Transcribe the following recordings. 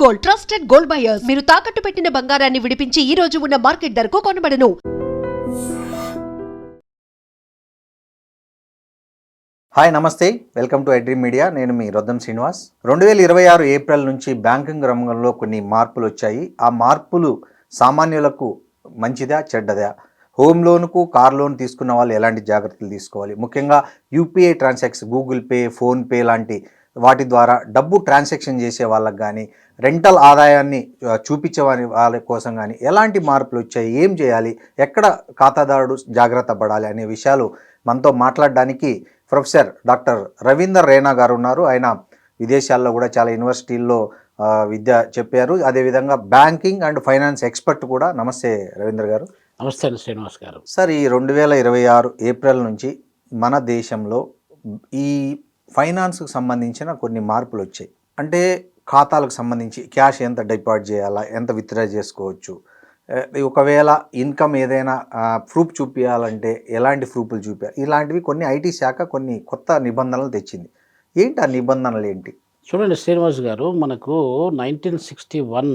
Gold, trusted gold buyers. మీరు తాకట్టు పెట్టిన బంగారాన్ని విడిపించి ఈ రోజు ఉన్న మార్కెట్ ధరకు కొనబడను. హాయ్ నమస్తే, వెల్కమ్ టు ఐడ్రీమ్ మీడియా. నేను మీ రొద్దం శ్రీనివాస్. 2026 ఏప్రిల్ నుంచి బ్యాంకింగ్ రంగంలో కొన్ని మార్పులు వచ్చాయి. ఆ మార్పులు సామాన్యులకు మంచిదా చెడ్డదా? హోమ్ లోన్కు కార్ లోన్ తీసుకున్న వాళ్ళు ఎలాంటి జాగ్రత్తలు తీసుకోవాలి? ముఖ్యంగా UPI transaction, Google pay, PhonePe లాంటి వాటి ద్వారా డబ్బు ట్రాన్సాక్షన్ చేసే వాళ్ళకి కానీ, రెంటల్ ఆదాయాన్ని చూపించే వాళ్ళ కోసం కానీ ఎలాంటి మార్పులు వచ్చాయి, ఏం చేయాలి, ఎక్కడ ఖాతాదారుడు జాగ్రత్త పడాలి అనే విషయాలు మనతో మాట్లాడడానికి ప్రొఫెసర్ డాక్టర్ రవీందర్ రేనా గారు ఉన్నారు. ఆయన విదేశాల్లో కూడా చాలా యూనివర్సిటీల్లో విద్య చెప్పారు. అదేవిధంగా బ్యాంకింగ్ అండ్ ఫైనాన్స్ ఎక్స్పర్ట్ కూడా. నమస్తే రవీందర్ గారు. నమస్తే శ్రీనివాస్ గారు. సార్, ఈ 2026 ఏప్రిల్ నుంచి మన దేశంలో ఈ ఫైనాన్స్కి సంబంధించిన కొన్ని మార్పులు వచ్చాయి. అంటే ఖాతాలకు సంబంధించి క్యాష్ ఎంత డిపాజిట్ చేయాలా, ఎంత విత్డ్రా చేసుకోవచ్చు, ఒకవేళ ఇన్కమ్ ఏదైనా ప్రూఫ్ చూపించాలంటే ఎలాంటి ప్రూఫ్లు చూపించాలి, ఇలాంటివి కొన్ని ఐటీ శాఖ కొన్ని కొత్త నిబంధనలు తెచ్చింది. ఏంటి ఆ నిబంధనలు ఏంటి? చూడండి శ్రీనివాస్ గారు, మనకు 1961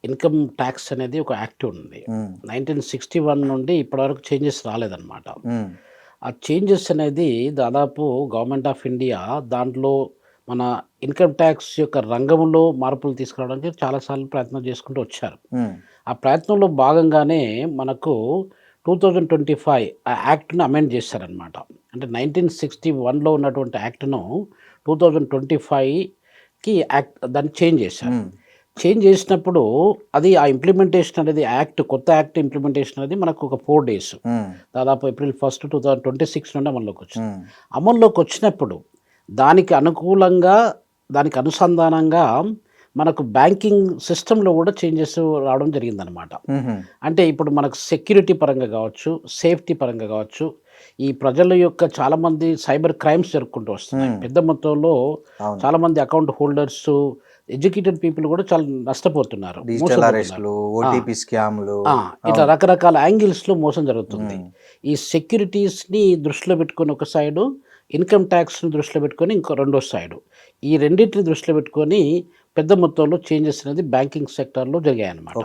ఇన్కమ్ ట్యాక్స్ అనేది ఒక యాక్ట్ ఉంది. 1961 నుండి ఇప్పటివరకు చేంజెస్ రాలేదన్నమాట. ఆ చేంజెస్ అనేది దాదాపు గవర్నమెంట్ ఆఫ్ ఇండియా దాంట్లో మన ఇన్కమ్ ట్యాక్స్ యొక్క రంగంలో మార్పులు తీసుకురావడానికి చాలాసార్లు ప్రయత్నం చేసుకుంటూ వచ్చారు. ఆ ప్రయత్నంలో భాగంగానే మనకు 2025 ఆ యాక్ట్ను అమెండ్ చేశారనమాట. అంటే 1961లో ఉన్నటువంటి యాక్ట్ను 2025కి యాక్ట్ దాన్ని చేంజ్ చేశారు. చేంజ్ చేసినప్పుడు అది ఆ ఇంప్లిమెంటేషన్ అనేది కొత్త యాక్ట్ ఇంప్లిమెంటేషన్ అనేది మనకు ఒక 4 days, దాదాపు April 1, 2026 నుండి అమల్లోకి వచ్చింది. అమల్లోకి వచ్చినప్పుడు దానికి అనుకూలంగా, దానికి అనుసంధానంగా మనకు బ్యాంకింగ్ సిస్టంలో కూడా చేంజెస్ రావడం జరిగిందనమాట. అంటే ఇప్పుడు మనకు సెక్యూరిటీ పరంగా కావచ్చు, సేఫ్టీ పరంగా కావచ్చు, ఈ ప్రజల యొక్క చాలామంది సైబర్ క్రైమ్స్ జరుపుకుంటూ వస్తున్నాయి. పెద్ద మొత్తంలో చాలామంది అకౌంట్ హోల్డర్స్, ఎడ్యుకేటెడ్ పీపుల్ కూడా చాలా నష్టపోతున్నారు. ఇట్లా రకరకాల యాంగిల్స్లో మోసం జరుగుతుంది. ఈ సెక్యూరిటీస్ని దృష్టిలో పెట్టుకొని ఒక సైడు, ఇన్కమ్ ట్యాక్స్ని దృష్టిలో పెట్టుకొని ఇంకో రెండో సైడు, ఈ రెండింటిని దృష్టిలో పెట్టుకొని పెద్ద మొత్తంలో చేంజెస్ అనేది బ్యాంకింగ్ సెక్టర్లో జరిగాయి అన్నమాట.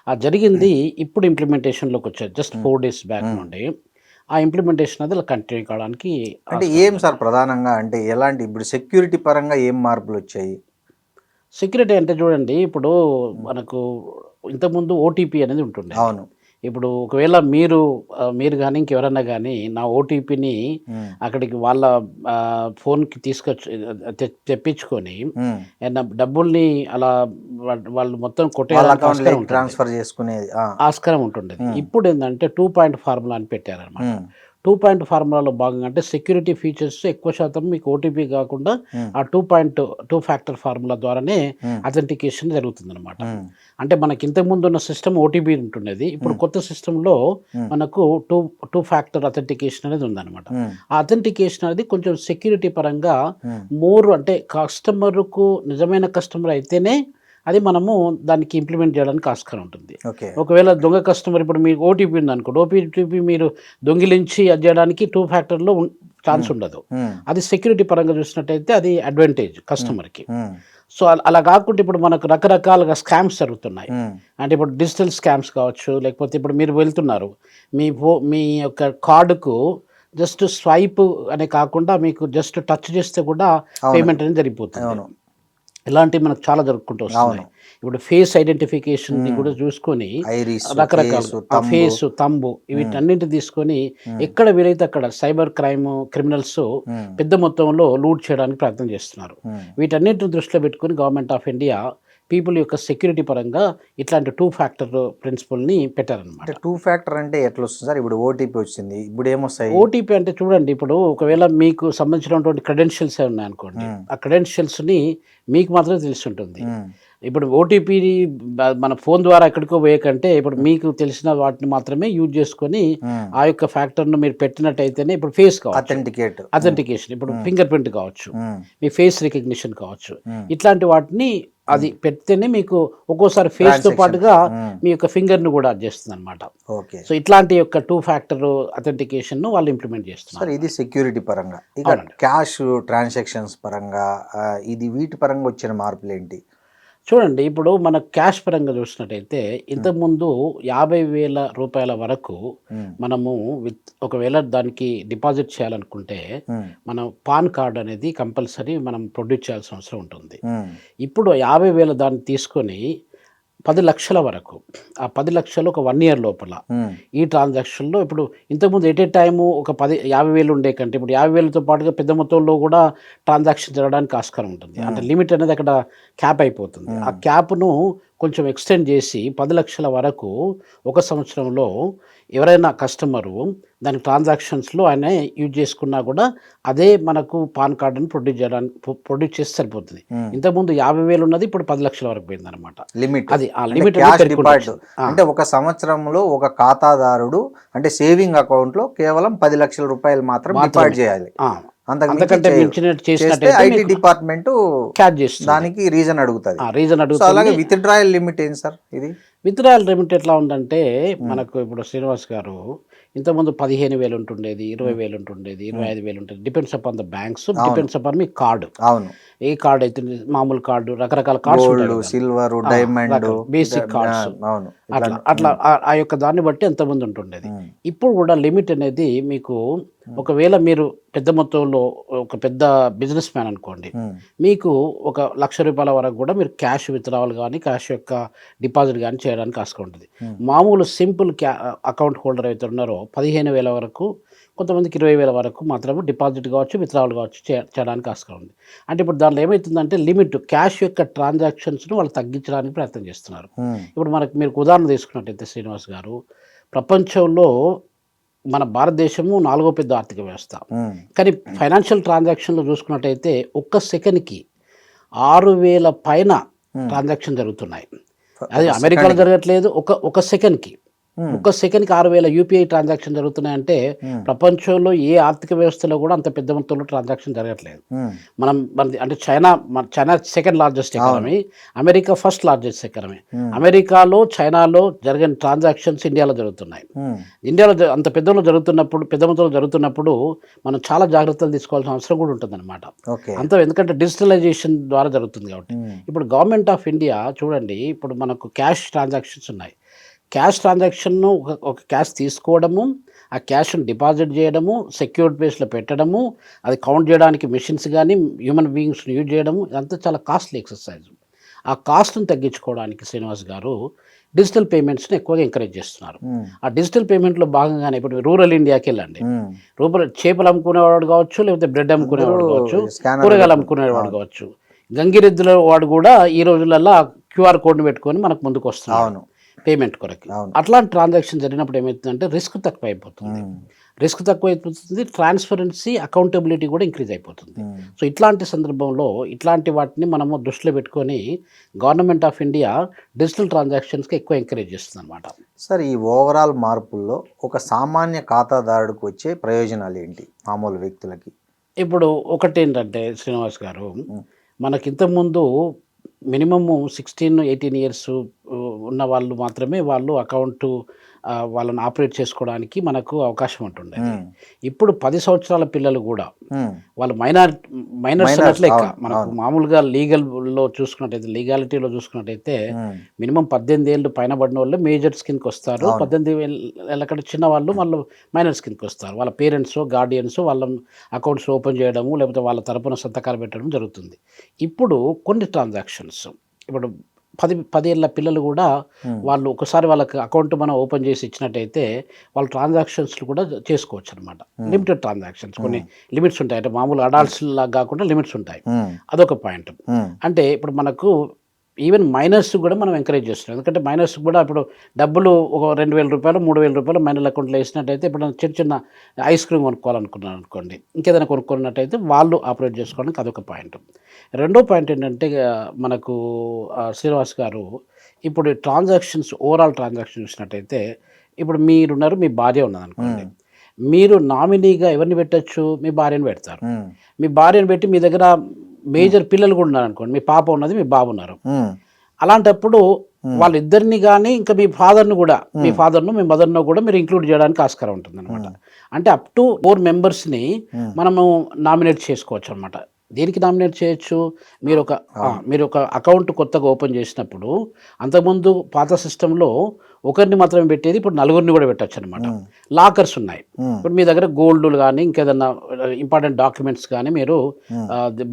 ఆ జరిగింది ఇప్పుడు ఇంప్లిమెంటేషన్లోకి వచ్చారు. జస్ట్ 4 days బ్యాక్ నుండి ఆ ఇంప్లిమెంటేషన్ అది కంటిన్యూ కావడానికి. అంటే ఏం సార్ ప్రధానంగా, అంటే ఎలాంటి ఇప్పుడు సెక్యూరిటీ పరంగా ఏం మార్పులు వచ్చాయి? సెక్యూరిటీ అంటే చూడండి, ఇప్పుడు మనకు ఇంతకుముందు ఓటీపీ అనేది ఉంటుండే. అవును. ఇప్పుడు ఒకవేళ మీరు కానీ ఇంకెవరన్నా కానీ నా ఓటీపీని అక్కడికి వాళ్ళ ఫోన్కి తెప్పించుకొని డబ్బుల్ని అలా వాళ్ళు మొత్తం ట్రాన్స్ఫర్ చేసుకునేది ఆస్కారం ఉంటుండేది. ఇప్పుడు ఏంటంటే 2 point ఫార్ములా అని పెట్టారనమాట. 2 point ఫార్ములాలో భాగంగా అంటే సెక్యూరిటీ ఫీచర్స్ ఎక్కువ శాతం మీకు ఓటీపీ కాకుండా ఆ 2 factor ఫార్ములా ద్వారానే అథెంటికేషన్ జరుగుతుంది అనమాట. అంటే మనకి ఇంతకుముందు ఉన్న సిస్టమ్ ఓటీపీ ఉంటుండేది. ఇప్పుడు కొత్త సిస్టంలో మనకు 2 factor అథెంటికేషన్ అనేది ఉందన్నమాట. ఆ అథెంటికేషన్ అనేది కొంచెం సెక్యూరిటీ పరంగా అంటే కస్టమర్కు నిజమైన కస్టమర్ అయితేనే అది మనము దానికి ఇంప్లిమెంట్ చేయడానికి ఆస్కారం ఉంటుంది. ఒకవేళ దొంగ కస్టమర్, ఇప్పుడు మీకు ఓటీపీ ఉంది అనుకోండి, ఓటీపీ మీరు దొంగిలించి అది చేయడానికి 2 factorలో ఛాన్స్ ఉండదు. అది సెక్యూరిటీ పరంగా చూసినట్టయితే అది అడ్వాంటేజ్ కస్టమర్కి. సో అలా కాకుండా ఇప్పుడు మనకు రకరకాలుగా స్కామ్స్ జరుగుతున్నాయి. అంటే ఇప్పుడు డిజిటల్ స్కామ్స్ కావచ్చు, లేకపోతే ఇప్పుడు మీరు వెళ్తున్నారు, మీ యొక్క కార్డుకు జస్ట్ స్వైప్ అనే కాకుండా మీకు జస్ట్ టచ్ చేస్తే కూడా పేమెంట్ అనేది జరిగిపోతుంది. ఇలాంటివి మనకు చాలా జరుపుకుంటూ వస్తున్నాయి. ఇప్పుడు ఫేస్ ఐడెంటిఫికేషన్ కూడా చూసుకొని రకరకాల ఫేస్, తంబు, వీటన్నింటిని తీసుకొని ఎక్కడ వీలైతే అక్కడ సైబర్ క్రిమినల్స్ పెద్ద మొత్తంలో లూట్ చేయడానికి ప్రయత్నం చేస్తున్నారు. వీటన్నింటిని దృష్టిలో పెట్టుకొని గవర్నమెంట్ ఆఫ్ ఇండియా పీపుల్ యొక్క సెక్యూరిటీ పరంగా ఇట్లాంటి 2 factor ప్రిన్సిపల్ని పెట్టారనమాట. 2 factor అంటే ఎట్లా వస్తుంది సార్? ఇప్పుడు ఓటీపీ వచ్చింది, ఇప్పుడు ఏమొస్తాయి? ఓటీపీ అంటే చూడండి, ఇప్పుడు ఒకవేళ మీకు సంబంధించినటువంటి క్రెడెన్షియల్స్ ఉన్నాయనుకోండి, ఆ క్రెడెన్షియల్స్ని మీకు మాత్రమే తెలిసి ఉంటుంది. ఇప్పుడు ఓటీపీని మన ఫోన్ ద్వారా ఎక్కడికో పోయేకంటే ఇప్పుడు మీకు తెలిసిన వాటిని మాత్రమే యూజ్ చేసుకొని ఆ యొక్క ఫ్యాక్టర్ను మీరు పెట్టినట్టయితేనే ఇప్పుడు ఫేస్ కావచ్చు, అథెంటికేషన్, ఇప్పుడు ఫింగర్ ప్రింట్ కావచ్చు, మీ ఫేస్ రికగ్నిషన్ కావచ్చు, ఇట్లాంటి వాటిని అది పెడితేనే మీకు ఒక్కోసారి ఫేస్తో పాటుగా మీ యొక్క ఫింగర్ను కూడా చేస్తుంది అనమాట. సో ఇట్లాంటి యొక్క 2 factor అథెంటికేషన్ వాళ్ళు ఇంప్లిమెంట్ చేస్తున్నారు. ఇది సెక్యూరిటీ పరంగా. ఇక క్యాష్ ట్రాన్సాక్షన్స్ పరంగా ఇది వీటి పరంగా వచ్చిన మార్పులు ఏంటి? చూడండి, ఇప్పుడు మన క్యాష్ పరంగా చూసినట్టయితే ఇంతకుముందు 50,000 రూపాయల వరకు మనము ఒకవేళ దానికి డిపాజిట్ చేయాలనుకుంటే మనం పాన్ కార్డ్ అనేది కంపల్సరీ మనం ప్రొడ్యూస్ చేయాల్సిన అవసరం ఉంటుంది. ఇప్పుడు 50,000 దాన్ని తీసుకొని 10 లక్షల వరకు, ఆ 10 లక్షలు ఒక 1 ఇయర్ లోపల ఈ ట్రాన్సాక్షన్లో ఇప్పుడు ఇంతకుముందు ఎట్ ఏ టైము ఒక 50,000 ఉండే కంటే ఇప్పుడు 50,000తో పాటుగా పెద్ద మొత్తంలో కూడా ట్రాన్సాక్షన్ జరగడానికి ఆస్కారం ఉంటుంది. అంటే లిమిట్ అనేది అక్కడ క్యాప్ అయిపోతుంది. ఆ క్యాప్ను కొంచెం ఎక్స్టెండ్ చేసి 10 లక్షల వరకు ఒక సంవత్సరంలో ఎవరైనా కస్టమరు దాని ట్రాన్సాక్షన్స్లో ఆయన యూజ్ చేసుకున్నా కూడా అదే మనకు పాన్ కార్డుని ప్రొడ్యూస్ చేస్తే సరిపోతుంది. ఇంతకుముందు 50,000 ఉన్నది ఇప్పుడు 10 లక్షల వరకు పోయింది అనమాట లిమిట్. అది ఆ లిమిట్ అంటే ఒక సంవత్సరంలో ఒక ఖాతాదారుడు అంటే సేవింగ్ అకౌంట్ లో కేవలం 10 లక్షల రూపాయలు మాత్రం డిపాజిట్ చేయాలి. అంతకంటే చేస్తే ఐటీ డిపార్ట్మెంట్ క్యాచ్ చేస్తుంది. దానికి రీజన్ అడుగుతుంది. అలాగే విత్ డ్రాయల్ లిమిట్ ఏంటి సార్? ఇది విత్డ్రాయల్ లిమిట్ ఎట్లా ఉందంటే మనకు ఇప్పుడు శ్రీనివాస్ గారు ఇంతకుముందు 15,000 ఉంటుండేది, 20,000 ఉంటుండేది, 25,000 ఉంటుంది. Depends upon the banks, depends upon me card. అవును, ఏ కార్డు అయితే మామూలు కార్డు, రకరకాల కార్డ్స్ ఉంటాయి, సిల్వర్, డైమండ్, బేసిక్ కార్డ్స్, అట్లా ఆ యొక్క దాన్ని బట్టి ఎంతమంది ఉంటుండేది. ఇప్పుడు కూడా లిమిట్ అనేది మీకు ఒకవేళ మీరు పెద్ద మొత్తంలో ఒక పెద్ద బిజినెస్ మ్యాన్ అనుకోండి, మీకు 1,00,000 రూపాయల వరకు కూడా మీరు క్యాష్ విత్డ్రావల్ కానీ క్యాష్ యొక్క డిపాజిట్ కానీ చేయడానికి ఆస్కారం ఉంటుంది. మామూలు సింపుల్ అకౌంట్ హోల్డర్ అయితే ఉన్నారో 15,000 వరకు, కొంతమందికి 20,000 వరకు మాత్రమే డిపాజిట్ కావచ్చు, విత్డ్రావల్ కావచ్చు చేయడానికి ఆస్కారం ఉంది. అంటే ఇప్పుడు దాంట్లో ఏమవుతుందంటే లిమిట్ క్యాష్ యొక్క ట్రాన్సాక్షన్స్ను వాళ్ళు తగ్గించడానికి ప్రయత్నం చేస్తున్నారు. ఇప్పుడు మీరు ఉదాహరణ తీసుకున్నట్టయితే శ్రీనివాస్ గారు, ప్రపంచంలో మన భారతదేశము 4వ పెద్ద ఆర్థిక వ్యవస్థ, కానీ ఫైనాన్షియల్ ట్రాన్సాక్షన్లో చూసుకున్నట్టయితే ఒక్క సెకండ్కి 6,000 పైన ట్రాన్సాక్షన్ జరుగుతున్నాయి. అది అమెరికాలో జరగట్లేదు, ఒక సెకండ్కి 6,000 యూపీఐ ట్రాన్సాక్షన్ జరుగుతున్నాయంటే ప్రపంచంలో ఏ ఆర్థిక వ్యవస్థలో కూడా అంత పెద్ద మొత్తంలో ట్రాన్సాక్షన్ జరగట్లేదు. అంటే China second largest economy, America first largest economy. అమెరికాలో, చైనాలో జరిగిన ట్రాన్సాక్షన్స్ ఇండియాలో జరుగుతున్నాయి. ఇండియాలో అంత పెద్ద మొత్తంలో జరుగుతున్నప్పుడు మనం చాలా జాగ్రత్తలు తీసుకోవాల్సిన అవసరం కూడా ఉంటుంది అనమాట. ఎందుకంటే డిజిటలైజేషన్ ద్వారా జరుగుతుంది కాబట్టి. ఇప్పుడు గవర్నమెంట్ ఆఫ్ ఇండియా చూడండి, ఇప్పుడు మనకు క్యాష్ ట్రాన్సాక్షన్స్ ఉన్నాయి. క్యాష్ ట్రాన్సాక్షన్ను ఒక క్యాష్ తీసుకోవడము, ఆ క్యాష్ను డిపాజిట్ చేయడము, సెక్యూర్డ్ ప్లేస్లో పెట్టడము, అది కౌంట్ చేయడానికి మెషిన్స్ కానీ హ్యూమన్ బీయింగ్స్ని యూజ్ చేయడము, ఇదంతా చాలా కాస్ట్లీ ఎక్సర్సైజ్. ఆ కాస్ట్ను తగ్గించుకోవడానికి శ్రీనివాస్ గారు డిజిటల్ పేమెంట్స్ని ఎక్కువగా ఎంకరేజ్ చేస్తున్నారు. ఆ డిజిటల్ పేమెంట్లో భాగంగానే ఇప్పుడు రూరల్ ఇండియాకి వెళ్ళండి, చేపలు అమ్ముకునేవాడు కావచ్చు, లేకపోతే బ్రెడ్ అమ్ముకునేవాడు కావచ్చు, కూరగాయలు అమ్ముకునేవాడు కావచ్చు, గంగిరెద్దుల వాడు కూడా ఈ రోజులలో క్యూఆర్ కోడ్ని పెట్టుకొని మనకు ముందుకు వస్తున్నాడు పేమెంట్ కొరకు. అట్లాంటి ట్రాన్సాక్షన్ జరిగినప్పుడు ఏమవుతుందంటే రిస్క్ తక్కువ అయిపోతుంది, ట్రాన్స్పరెన్సీ, అకౌంటబిలిటీ కూడా ఇంక్రీజ్ అయిపోతుంది. సో ఇట్లాంటి సందర్భంలో ఇట్లాంటి వాటిని మనము దృష్టిలో పెట్టుకొని గవర్నమెంట్ ఆఫ్ ఇండియా డిజిటల్ ట్రాన్సాక్షన్స్కి ఎక్కువ ఎంకరేజ్ చేస్తుంది అనమాట. సార్, ఈ ఓవరాల్ మార్పుల్లో ఒక సామాన్య ఖాతాదారుడికి వచ్చే ప్రయోజనాలు ఏంటి మామూలు వ్యక్తులకి? ఇప్పుడు ఒకటి ఏంటంటే శ్రీనివాస్ గారు, మనకింతకుముందు మినిమము 16-18 ఇయర్స్ ఉన్న వాళ్ళు మాత్రమే వాళ్ళు అకౌంట్ వాళ్ళని ఆపరేట్ చేసుకోవడానికి మనకు అవకాశం ఉంటుండే. ఇప్పుడు 10 సంవత్సరాల పిల్లలు కూడా వాళ్ళు మైనర్స్ లెక్క. మనకు మామూలుగా లీగల్లో చూసుకున్నట్టయితే, లీగాలిటీలో చూసుకున్నట్టయితే మినిమం 18 ఏళ్ళు పైన పడిన వాళ్ళు మేజర్స్ కిందకి వస్తారు, 18 ఏళ్ళ కంటే చిన్న వాళ్ళు మైనర్స్ కిందకి వస్తారు. వాళ్ళ పేరెంట్స్, గార్డియన్స్ వాళ్ళ అకౌంట్స్ ఓపెన్ చేయడము, లేకపోతే వాళ్ళ తరపున సంతకాలు పెట్టడం జరుగుతుంది. ఇప్పుడు కొన్ని ట్రాన్సాక్షన్స్ ఇప్పుడు 10 ఏళ్ళ పిల్లలు కూడా వాళ్ళు ఒకసారి వాళ్ళకి అకౌంట్ మనం ఓపెన్ చేసి ఇచ్చినట్టయితే వాళ్ళ ట్రాన్సాక్షన్స్ కూడా చేసుకోవచ్చు అనమాట. లిమిటెడ్ ట్రాన్సాక్షన్స్, కొన్ని లిమిట్స్ ఉంటాయి. అంటే మామూలు అడాల్ట్స్ లాగా కాకుండా లిమిట్స్ ఉంటాయి. అదొక పాయింట్. అంటే ఇప్పుడు మనకు ఈవెన్ మైనర్స్ కూడా మనం ఎంకరేజ్ చేస్తున్నాం. ఎందుకంటే మైనర్స్ కూడా ఇప్పుడు డబ్బులు ఒక 2,000 రూపాయలు, 3,000 రూపాయలు మైనర్ అకౌంట్లో వేసినట్టయితే ఇప్పుడు చిన్న ఐస్ క్రీమ్ కొనుక్కోవాలనుకున్నాను అనుకోండి, ఇంకేదైనా కొనుక్కున్నట్టయితే వాళ్ళు ఆపరేట్ చేసుకోవడానికి అదొక పాయింట్. రెండో పాయింట్ ఏంటంటే మనకు శ్రీనివాస్ గారు, ఇప్పుడు ట్రాన్సాక్షన్స్, ఓవరాల్ ట్రాన్సాక్షన్ చూసినట్టయితే ఇప్పుడు మీరున్నారు, మీ భార్య ఉన్నది అనుకోండి, మీరు నామినీగా ఎవరిని పెట్టచ్చు? మీ భార్యను పెడతారు. మీ భార్యను పెట్టి మీ దగ్గర మేజర్ పిల్లలు కూడా ఉన్నారు అనుకోండి, మీ పాప ఉన్నది, మీ బాబు ఉన్నారు. అలాంటప్పుడు వాళ్ళిద్దరిని కానీ ఇంకా మీ ఫాదర్ను కూడా, మీ ఫాదర్ను, మీ మదర్ను కూడా మీరు ఇంక్లూడ్ చేయడానికి ఆస్కారం ఉంటుంది అనమాట. అంటే అప్ టు 4 మెంబర్స్ని మనము నామినేట్ చేసుకోవచ్చు అనమాట. దేనికి నామినేట్ చేయొచ్చు? మీరు ఒక అకౌంట్ కొత్తగా ఓపెన్ చేసినప్పుడు అంతకుముందు పాత సిస్టంలో ఒకరిని మాత్రమే పెట్టేది, ఇప్పుడు నలుగురిని కూడా పెట్టచ్చు అనమాట. లాకర్స్ ఉన్నాయి. ఇప్పుడు మీ దగ్గర గోల్డ్లు కానీ ఇంకేదన్నా ఇంపార్టెంట్ డాక్యుమెంట్స్ కానీ మీరు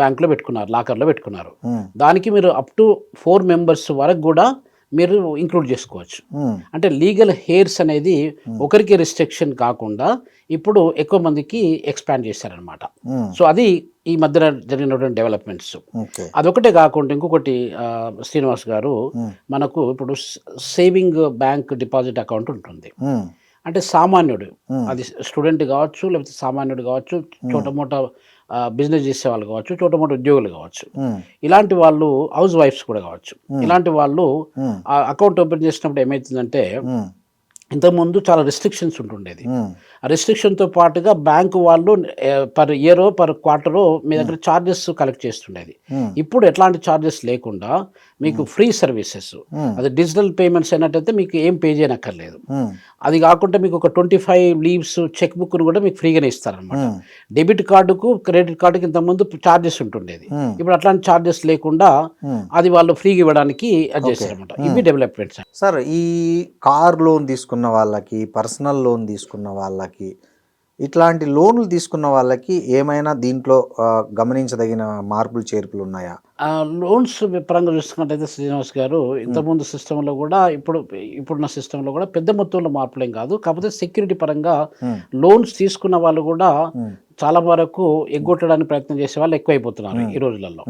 బ్యాంక్లో పెట్టుకున్నారు, లాకర్లో పెట్టుకున్నారు. దానికి మీరు అప్ టు 4 మెంబర్స్ వరకు కూడా మీరు ఇంక్లూడ్ చేసుకోవచ్చు. అంటే లీగల్ హెయిర్స్ అనేది ఒకరికి రిస్ట్రిక్షన్ కాకుండా ఇప్పుడు ఎక్కువ మందికి ఎక్స్పాండ్ చేశారనమాట. సో అది ఈ మధ్యన జరిగినటువంటి డెవలప్మెంట్స్. అదొకటే కాకుండా ఇంకొకటి శ్రీనివాస్ గారు, మనకు ఇప్పుడు సేవింగ్ బ్యాంక్ డిపాజిట్ అకౌంట్ ఉంటుంది. అంటే సామాన్యుడు, అది స్టూడెంట్ కావచ్చు, లేకపోతే సామాన్యుడు కావచ్చు, చోటమోట బిజినెస్ చేసే వాళ్ళు కావచ్చు, చోటమోట ఉద్యోగులు కావచ్చు, ఇలాంటి వాళ్ళు హౌస్ వైఫ్స్ కూడా కావచ్చు, ఇలాంటి వాళ్ళు ఆ అకౌంట్ ఓపెన్ చేసినప్పుడు ఏమవుతుందంటే ఇంతకుముందు చాలా రెస్ట్రిక్షన్స్ ఉంటుండేది. ఆ రెస్ట్రిక్షన్తో పాటుగా బ్యాంకు వాళ్ళు పర్ ఇయరో పర్ క్వార్టరో మీ దగ్గర ఛార్జెస్ కలెక్ట్ చేస్తుండేది. ఇప్పుడు ఎట్లాంటి ఛార్జెస్ లేకుండా మీకు ఫ్రీ సర్వీసెస్, అది డిజిటల్ పేమెంట్స్ అయినట్టయితే మీకు ఏం పే చేయనక్కర్లేదు. అది కాకుండా మీకు ఒక 25 లీవ్స్ చెక్ బుక్ను కూడా మీకు ఫ్రీగానే ఇస్తారనమాట. డెబిట్ కార్డుకు క్రెడిట్ కార్డుకి ఇంతకుముందు ఛార్జెస్ ఉంటుండేది, ఇప్పుడు అట్లాంటి ఛార్జెస్ లేకుండా అది వాళ్ళు ఫ్రీగా ఇవ్వడానికి అది చేస్తారనమాట. ఇవి డెవలప్మెంట్స్. సార్, ఈ కార్ లోన్ తీసుకున్న వాళ్ళకి, పర్సనల్ లోన్ తీసుకున్న వాళ్ళకి, ఇట్లాంటి లోన్లు తీసుకున్న వాళ్ళకి ఏమైనా దీంట్లో గమనించదగిన మార్పులు చేర్పులు ఉన్నాయా? లోన్స్ పరంగా చూసుకున్నట్టయితే శ్రీనివాస్ గారు, ఇంతకుముందు సిస్టంలో కూడా ఇప్పుడున్న సిస్టంలో కూడా పెద్ద మొత్తంలో మార్పులేం కాదు. కాకపోతే సెక్యూరిటీ పరంగా లోన్స్ తీసుకున్న వాళ్ళు కూడా చాలా వరకు ఎగ్గొట్టడానికి ప్రయత్నం చేసే వాళ్ళు ఎక్కువైపోతున్నారు ఈ రోజులలో.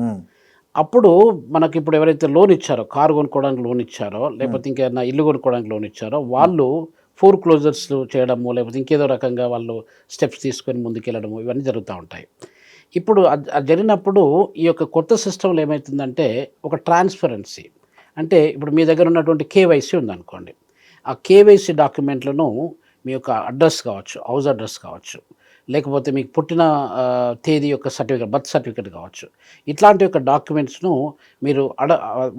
అప్పుడు మనకి ఇప్పుడు ఎవరైతే లోన్ ఇచ్చారో, కారు కొనుక్కోవడానికి లోన్ ఇచ్చారో, లేకపోతే ఇంకేదైనా ఇల్లు కొనుక్కోవడానికి లోన్ ఇచ్చారో, వాళ్ళు ఫోర్క్లోజర్స్ చేయడము, లేకపోతే ఇంకేదో రకంగా వాళ్ళు స్టెప్స్ తీసుకొని ముందుకెళ్ళడము, ఇవన్నీ జరుగుతూ ఉంటాయి. ఇప్పుడు అది జరిగినప్పుడు ఈ యొక్క కొత్త సిస్టంలో ఏమవుతుందంటే ఒక ట్రాన్స్పరెన్సీ, అంటే ఇప్పుడు మీ దగ్గర ఉన్నటువంటి కేవైసీ ఉందనుకోండి, ఆ కేవైసీ డాక్యుమెంట్లను మీ యొక్క అడ్రస్ కావచ్చు, హౌస్ అడ్రస్ కావచ్చు, లేకపోతే మీకు పుట్టిన తేదీ యొక్క సర్టిఫికేట్, బర్త్ సర్టిఫికేట్ కావచ్చు, ఇట్లాంటి యొక్క డాక్యుమెంట్స్ను మీరు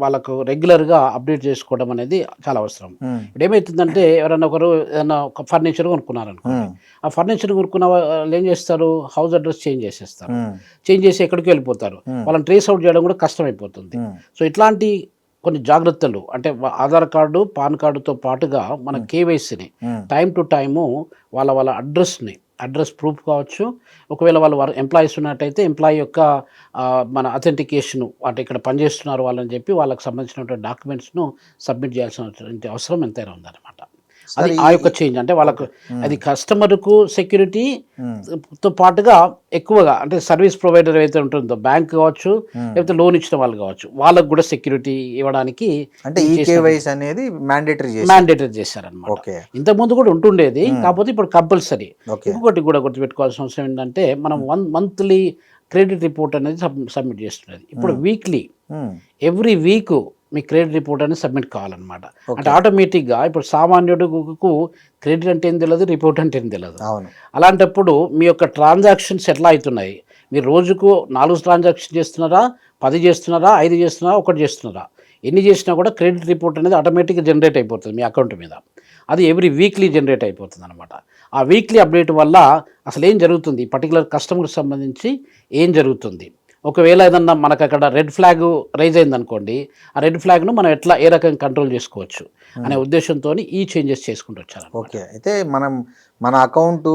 వాళ్ళకు రెగ్యులర్గా అప్డేట్ చేసుకోవడం అనేది చాలా అవసరం. ఇప్పుడు ఏమవుతుందంటే ఎవరైనా ఒకరు ఏదైనా ఒక ఫర్నిచర్ కొనుక్కున్నారనుకోండి, ఆ ఫర్నిచర్ కొనుక్కున్న వాళ్ళు ఏం చేస్తారు, హౌస్ అడ్రస్ చేంజ్ చేసేస్తారు. చేంజ్ చేసి ఎక్కడికి వెళ్ళిపోతారు, వాళ్ళని ట్రేస్ అవుట్ చేయడం కూడా కష్టమైపోతుంది. సో ఇట్లాంటి కొన్ని జాగ్రత్తలు, అంటే ఆధార్ కార్డు, పాన్ కార్డుతో పాటుగా మన కేవైసీని టైం టు టైము వాళ్ళ అడ్రస్ ప్రూఫ్ కావచ్చు, ఒకవేళ వాళ్ళు ఎంప్లాయీస్ ఉన్నట్టయితే ఎంప్లాయీ యొక్క మన అథెంటికేషన్, అంటే ఇక్కడ పనిచేస్తున్నారు వాళ్ళని చెప్పి వాళ్ళకి సంబంధించినటువంటి డాక్యుమెంట్స్ను సబ్మిట్ చేయాల్సిన అవసరం ఎంతైనా ఉందన్నమాట. అది ఆ యొక్క చేంజ్, అంటే వాళ్ళకు అది కస్టమర్కు సెక్యూరిటీతో పాటుగా ఎక్కువగా, అంటే సర్వీస్ ప్రొవైడర్ ఏదైతే ఉంటుందో, బ్యాంక్ కావచ్చు లేకపోతే లోన్ ఇచ్చిన వాళ్ళు కావచ్చు, వాళ్ళకు కూడా సెక్యూరిటీ ఇవ్వడానికి అంటే ఈ కేవైసీ అనేది మ్యాండేటరీ చేశారనమాట. ఇంతకుముందు కూడా ఉంటుండేది, కాకపోతే ఇప్పుడు కంపల్సరీ. ఇంకొకటి కూడా గుర్తుపెట్టుకోవాల్సిన అవసరం ఏంటంటే, మనం మంత్లీ క్రెడిట్ రిపోర్ట్ అనేది సబ్మిట్ చేస్తున్నది. ఇప్పుడు వీక్లీ, ఎవ్రీ వీక్ మీ క్రెడిట్ రిపోర్ట్ అనేది సబ్మిట్ కావాలన్నమాట. అంటే ఆటోమేటిక్గా ఇప్పుడు సామాన్యుడికు క్రెడిట్ అంటే ఏం తెలియదు, రిపోర్ట్ అంటే ఏం తెలియదు. అలాంటప్పుడు మీ యొక్క ట్రాన్సాక్షన్స్ ఎట్లా అవుతున్నాయి, మీరు రోజుకు 4 ట్రాన్సాక్షన్ చేస్తున్నారా, 10 చేస్తున్నారా, 5 చేస్తున్నారా, 1 చేస్తున్నారా, ఎన్ని చేసినా కూడా క్రెడిట్ రిపోర్ట్ అనేది ఆటోమేటిక్గా జనరేట్ అయిపోతుంది మీ అకౌంట్ మీద. అది ఎవ్రీ వీక్లీ జనరేట్ అయిపోతుంది అనమాట. ఆ వీక్లీ అప్డేట్ వల్ల అసలు ఏం జరుగుతుంది, పర్టికులర్ కస్టమర్కి సంబంధించి ఏం జరుగుతుంది, ఒకవేళ ఏదన్నా మనకు అక్కడ రెడ్ ఫ్లాగ్ రైజ్ అయిందనుకోండి, ఆ రెడ్ ఫ్లాగ్ను మనం ఏ రకంగా కంట్రోల్ చేసుకోవచ్చు అనే ఉద్దేశంతో ఈ చేంజెస్ చేసుకుంటూ వచ్చారు. ఓకే, అయితే మన అకౌంట్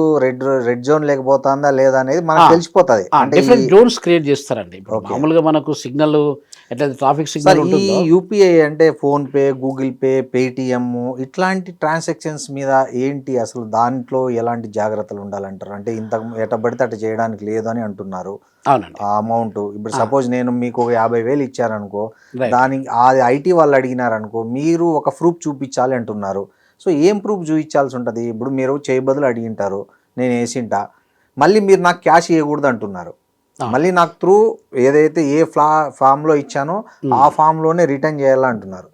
రెడ్ జోన్ లేకపోతుందా లేదా అనేది మనకు తెలిసిపోతుంది. డిఫరెంట్ జోన్స్ క్రియేట్ చేస్తారండి. మామూలుగా మనకు సిగ్నల్ ఎట్లయితే ట్రాఫిక్ సిగ్నల్ ఉంటుందో, యూపీఐ అంటే ఫోన్పే, గూగుల్ పే, పేటిఎం, ఇట్లాంటి ట్రాన్సాక్షన్స్ మీద ఏంటి అసలు, దాంట్లో ఎలాంటి జాగ్రత్తలు ఉండాలంటారు? అంటే ఇంత ఎటబడితే అటు చేయడానికి లేదని అంటున్నారు. ఆ అమౌంట్ ఇప్పుడు సపోజ్ నేను మీకు ఒక 50,000 ఇచ్చారనుకో, దానికి అది ఐటీ వాళ్ళు అడిగినారనుకో, మీరు ఒక ప్రూఫ్ చూపించాలి అంటున్నారు. సో ఏం ప్రూఫ్ చూపించాల్సి ఉంటుంది? ఇప్పుడు మీరు చేయబదులు అడిగింటారు, నేను వేసింటా, మళ్ళీ మీరు నాకు క్యాష్ ఇవ్వకూడదు అంటున్నారు. మళ్ళీ నాకు త్రూ ఏదైతే ఏ ఫామ్లో ఇచ్చానో ఆ ఫామ్లోనే రిటర్న్ చేయాలంటున్నారు.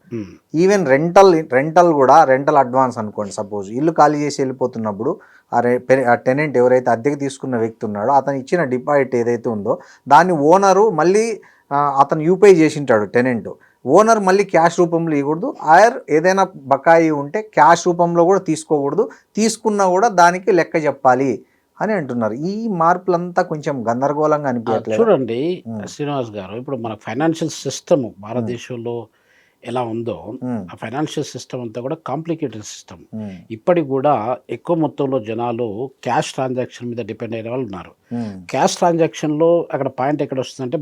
ఈవెన్ రెంటల్ కూడా, రెంటల్ అడ్వాన్స్ అనుకోండి, సపోజ్ ఇల్లు ఖాళీ చేసి వెళ్ళిపోతున్నప్పుడు ఆ టెనెంట్ ఎవరైతే అద్దెకి తీసుకున్న వ్యక్తి ఉన్నాడో అతను ఇచ్చిన డిపాజిట్ ఏదైతే ఉందో దాన్ని ఓనరు మళ్ళీ అతను యూపై చేసింటాడు టెనెంట్, ఓనర్ మళ్ళీ క్యాష్ రూపంలో ఇవ్వకూడదు, ఆర్ ఏదైనా బకాయి ఉంటే క్యాష్ రూపంలో కూడా తీసుకోకూడదు, తీసుకున్నా కూడా దానికి లెక్క చెప్పాలి అని అంటున్నారు. ఈ మార్పులంతా కొంచెం గందరగోళంగా అనిపించట్లేదు. చూడండి శ్రీనివాస్ గారు, ఇప్పుడు మన ఫైనాన్షియల్ సిస్టమ్ భారతదేశంలో ఎలా ఉందో ఆ ఫైనాన్షియల్ సిస్టమ్ అంతా కూడా కాంప్లికేటెడ్ సిస్టమ్. ఇప్పటికి కూడా ఎక్కువ మొత్తంలో జనాలు క్యాష్ ట్రాన్సాక్షన్ మీద డిపెండ్ అయిన వాళ్ళు ఉన్నారు. క్యాష్ ట్రాన్సాక్షన్లో అక్కడ పాయింట్ ఎక్కడ వస్తుందంటే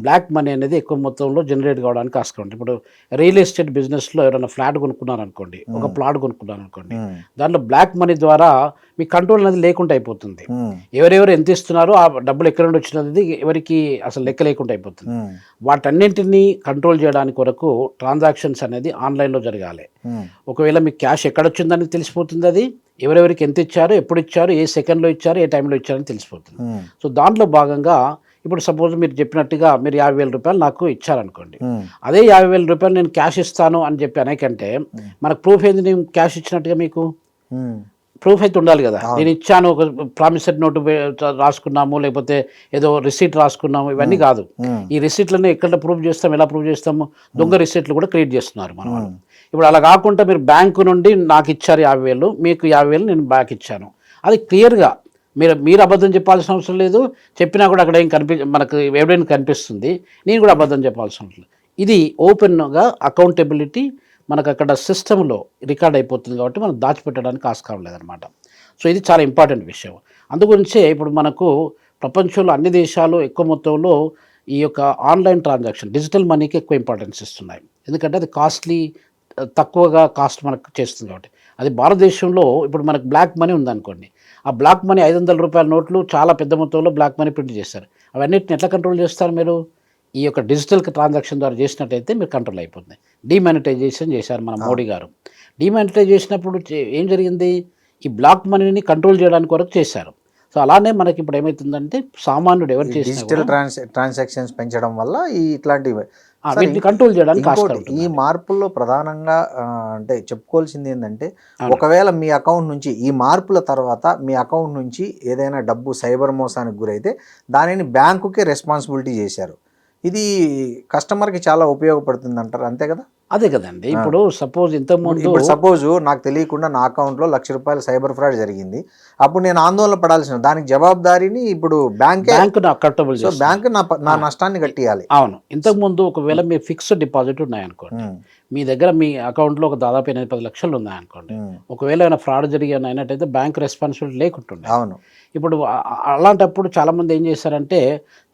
బ్లాక్ మనీ అనేది ఎక్కువ మొత్తంలో జనరేట్ కావడానికి ఆస్కారం ఉంది. ఇప్పుడు రియల్ ఎస్టేట్ బిజినెస్లో ఎవరైనా ఫ్లాట్ కొనుక్కున్నారు అనుకోండి, ఒక ప్లాట్ కొనుక్కున్నారు అనుకోండి, దాంట్లో బ్లాక్ మనీ ద్వారా మీ కంట్రోల్ అనేది లేకుండా అయిపోతుంది. ఎవరెవరు ఎంత ఇస్తున్నారో ఆ డబ్బులు ఎక్కడ నుండి వచ్చినది ఎవరికి అసలు లెక్క లేకుండా అయిపోతుంది. వాటన్నింటినీ కంట్రోల్ చేయడానికి వరకు ట్రాన్సాక్షన్స్ అనేది ఆన్లైన్లో జరగాలి. ఒకవేళ మీకు క్యాష్ ఎక్కడ వచ్చిందని తెలిసిపోతుంది, అది ఎవరెవరికి ఎంత ఇచ్చారు, ఎప్పుడు ఇచ్చారు, ఏ సెకండ్లో ఇచ్చారు, ఏ టైంలో ఇచ్చారని తెలిసిపోతుంది. సో దాంట్లో భాగంగా ఇప్పుడు సపోజ్ మీరు చెప్పినట్టుగా మీరు 50,000 రూపాయలు నాకు ఇచ్చారనుకోండి, అదే 50,000 రూపాయలు నేను క్యాష్ ఇస్తాను అని చెప్పి అనేకంటే మనకు ప్రూఫ్ ఏంది? నేను క్యాష్ ఇచ్చినట్టుగా మీకు ప్రూఫ్ అయితే ఉండాలి కదా. నేను ఇచ్చాను, ఒక ప్రామిసరీ నోటు రాసుకున్నాము, లేకపోతే ఏదో రిసీట్ రాసుకున్నాము, ఇవన్నీ కాదు. ఈ రిసీట్లను ఎక్కడ ప్రూఫ్ చేస్తాం, ఎలా ప్రూఫ్ చేస్తాము? దొంగ రిసీట్లు కూడా క్రియేట్ చేస్తున్నారు మనం. ఇప్పుడు అలా కాకుండా మీరు బ్యాంకు నుండి నాకు ఇచ్చారు 50,000, మీకు 50,000 నేను బ్యాక్ ఇచ్చాను, అది క్లియర్గా మీరు అబద్ధం చెప్పాల్సిన అవసరం లేదు. చెప్పినా కూడా అక్కడ ఏం మనకు ఎవిడెన్స్ కనిపిస్తుంది, నేను కూడా అబద్ధం చెప్పాల్సిన అవసరం లేదు. ఇది ఓపెన్గా అకౌంటబిలిటీ మనకు అక్కడ సిస్టంలో రికార్డ్ అయిపోతుంది కాబట్టి మనం దాచిపెట్టడానికి ఆస్కారం లేదనమాట. సో ఇది చాలా ఇంపార్టెంట్ విషయం. అందుగురించే ఇప్పుడు మనకు ప్రపంచంలో అన్ని దేశాలు ఎక్కువ మొత్తంలో ఈ యొక్క ఆన్లైన్ ట్రాన్సాక్షన్ డిజిటల్ మనీకి ఎక్కువ ఇంపార్టెన్స్ ఇస్తున్నాయి. ఎందుకంటే అది తక్కువగా కాస్ట్ మనకు చేస్తుంది కాబట్టి. అది భారతదేశంలో ఇప్పుడు మనకు బ్లాక్ మనీ ఉందనుకోండి, ఆ బ్లాక్ మనీ 500 రూపాయల నోట్లు చాలా పెద్ద మొత్తంలో బ్లాక్ మనీ ప్రింట్ చేస్తారు. అవన్నిటిని ఎట్లా కంట్రోల్ చేస్తారు? మీరు ఈ యొక్క డిజిటల్ ట్రాన్సాక్షన్ ద్వారా చేసినట్టయితే మీరు కంట్రోల్ అయిపోతుంది. డిమానిటైజేషన్ చేశారు మన మోడీ గారు. డిమానిటైజ్ చేసినప్పుడు ఏం జరిగింది? ఈ బ్లాక్ మనీని కంట్రోల్ చేయడానికి వరకు చేశారు. సో అలానే మనకి ఇప్పుడు ఏమవుతుందంటే సామాన్యుడు ఎవరు చేసిన డిజిటల్ ట్రాన్సాక్షన్స్ పెంచడం వల్ల ఇట్లాంటివి వీటిని కంట్రోల్ చేయడానికి ఈ మార్పుల్లో ప్రధానంగా అంటే చెప్పుకోవాల్సింది ఏంటంటే, ఒకవేళ మీ అకౌంట్ నుంచి ఈ మార్పుల తర్వాత మీ అకౌంట్ నుంచి ఏదైనా డబ్బు సైబర్ మోసానికి గురైతే దానిని బ్యాంకుకే రెస్పాన్సిబిలిటీ చేశారు. ఇది కస్టమర్కి చాలా ఉపయోగపడుతుంది అంటారు, అంతే కదా? అదే కదండి. ఇప్పుడు సపోజ్ నాకు తెలియకుండా నా అకౌంట్లో ₹1,00,000 సైబర్ ఫ్రాడ్ జరిగింది, అప్పుడు నేను ఆందోళన పడాల్సిన దానికి జవాబుదారీని ఇప్పుడు బ్యాంక్ నా నష్టాన్ని కట్టియాలి. అవును. ఇంతకుముందు ఒకవేళ మీ ఫిక్స్డ్ డిపాజిట్ ఉన్నాయనుకోండి, మీ దగ్గర మీ అకౌంట్లో ఒక దాదాపు 8-10 లక్షలు ఉన్నాయనుకోండి, ఒకవేళ ఏమైనా ఫ్రాడ్ జరిగి అయినట్టయితే బ్యాంక్ రెస్పాన్సిబిలిటీ లేకుంటుండే. అవును. ఇప్పుడు అలాంటప్పుడు చాలామంది ఏం చేశారంటే,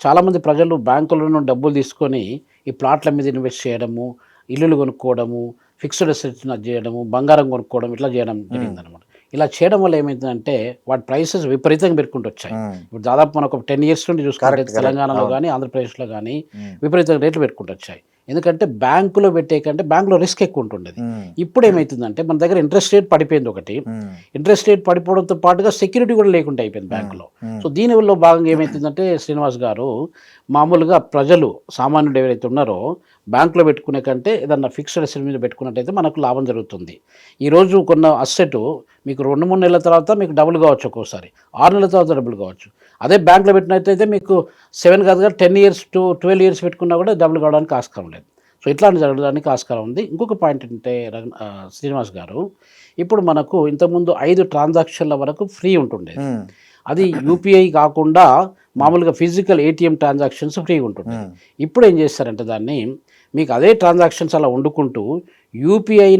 చాలామంది ప్రజలు బ్యాంకుల నుండి డబ్బులు తీసుకొని ఈ ప్లాట్ల మీద ఇన్వెస్ట్ చేయడము, ఇల్లులు కొనుక్కోవడము, ఫిక్స్డ్ అసెట్స్ చేయడము, బంగారం కొనుక్కోవడం, ఇట్లా చేయడం జరిగిందనమాట. ఇలా చేయడం వల్ల ఏమైందంటే వాటి ప్రైసెస్ విపరీతంగా పెట్టుకుంటూ వచ్చాయి. ఇప్పుడు దాదాపు మనకు 10 years నుండి చూసుకుంటే తెలంగాణలో కానీ ఆంధ్రప్రదేశ్లో కానీ విపరీతంగా రేట్లు పెట్టుకుంటూ వచ్చాయి. ఎందుకంటే బ్యాంకులో పెట్టే కంటే బ్యాంకులో రిస్క్ ఎక్కువ ఉంటుండేది. ఇప్పుడు ఏమవుతుందంటే మన దగ్గర ఇంట్రెస్ట్ రేట్ పడిపోయింది. ఒకటి ఇంట్రెస్ట్ రేట్ పడిపోవడంతో పాటుగా సెక్యూరిటీ కూడా లేకుండా అయిపోయింది బ్యాంకులో. సో దీనివల్ల భాగంగా ఏమవుతుందంటే శ్రీనివాస్ గారు, మామూలుగా ప్రజలు సామాన్యుడు ఎవరైతే ఉన్నారో బ్యాంకులో పెట్టుకునే కంటే ఏదన్నా ఫిక్స్డ్ అసెట్ మీద పెట్టుకున్నట్టయితే మనకు లాభం జరుగుతుంది. ఈరోజు కొన్న అసెట్ మీకు 2-3 నెలల తర్వాత మీకు డబుల్ కావచ్చు, ఒక్కోసారి 6 నెలల తర్వాత డబుల్ కావచ్చు. అదే బ్యాంకులో పెట్టినట్టయితే మీకు 7 కాదుగా 10 years to 12 years పెట్టుకున్నా కూడా డబుల్ కావడానికి ఆస్కారం లేదు. సో ఇట్లాంటి జరగడానికి ఆస్కారం ఉంది. ఇంకొక పాయింట్ ఏంటంటే శ్రీనివాస్ గారు, ఇప్పుడు మనకు ఇంతకుముందు 5 ట్రాన్సాక్షన్ల వరకు ఫ్రీ ఉంటుండేది. అది యూపీఐ కాకుండా మామూలుగా ఫిజికల్ ATM ట్రాన్సాక్షన్స్ ఫ్రీ ఉంటుండే. ఇప్పుడు ఏం చేస్తారంటే దాన్ని మీకు అదే ట్రాన్సాక్షన్స్ అలా వండుకుంటూ యూపీఐ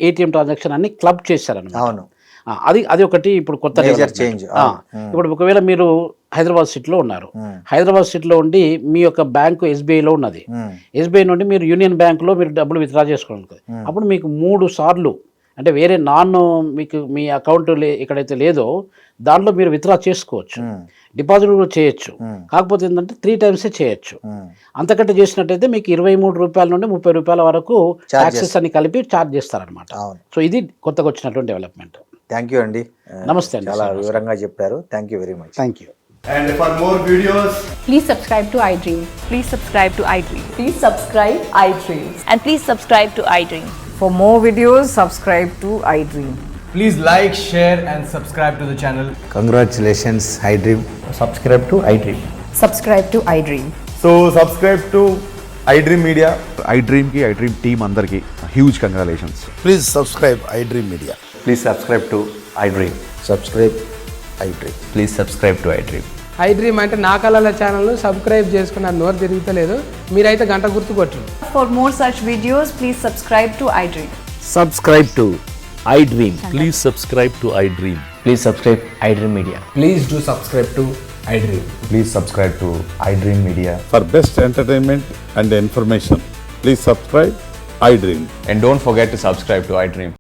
ATM ట్రాన్సాక్షన్ అన్ని క్లబ్ చేశారన్నమాట. అది ఒకటి ఇప్పుడు కొత్త చేంజ్. ఇప్పుడు ఒకవేళ మీరు హైదరాబాద్ సిటీలో ఉన్నారు, హైదరాబాద్ సిటీలో ఉండి మీ యొక్క బ్యాంకు SBIలో ఉన్నది, SBI నుండి మీరు యూనియన్ బ్యాంకులో మీరు డబ్బులు విత్డ్రా చేసుకోవాలి. అప్పుడు మీకు 3 సార్లు అంటే వేరే మీకు మీ అకౌంట్ ఎక్కడైతే లేదో దాంట్లో మీరు విత్డ్రా చేసుకోవచ్చు, డిపాజిట్ కూడా చేయొచ్చు. కాకపోతే ఏంటంటే 3 times చేయొచ్చు. అంతకంటే చేసినట్టయితే మీకు 23 రూపాయల నుండి 30 రూపాయల వరకు ట్యాక్సెస్ అని కలిపి ఛార్జ్ చేస్తారనమాట. సో ఇది కొత్తగా వచ్చినటువంటి డెవలప్మెంట్. థ్యాంక్ యూ అండి. నమస్తే అండి. చాలా వివరంగా చెప్పారు. Thank you very much. Thank you. And for more videos, please subscribe to iDream. Please subscribe to iDream. Please subscribe iDream. And please subscribe to iDream. For more videos, subscribe to iDream. please like, share and subscribe to the channel. Congratulations, iDream. Subscribe to iDream. Subscribe to iDream. So subscribe to iDream Media. iDream team andarki huge congratulations. Please subscribe iDream Media. Please subscribe to iDream. Subscribe iDream. Please subscribe to iDream. I dream అంటే నా కళల ఛానల్ను subscribe చేసుకున్న నోరు తిరుగుతలేదు, మీరైతే గంట గుర్తు కొట్టండి. For more such videos, please subscribe to iDream. Subscribe to iDream. Please subscribe to iDream. Please subscribe iDream Media. Please do subscribe to iDream. Please subscribe to iDream Media. For best entertainment and information, please subscribe iDream. And don't forget to subscribe to iDream.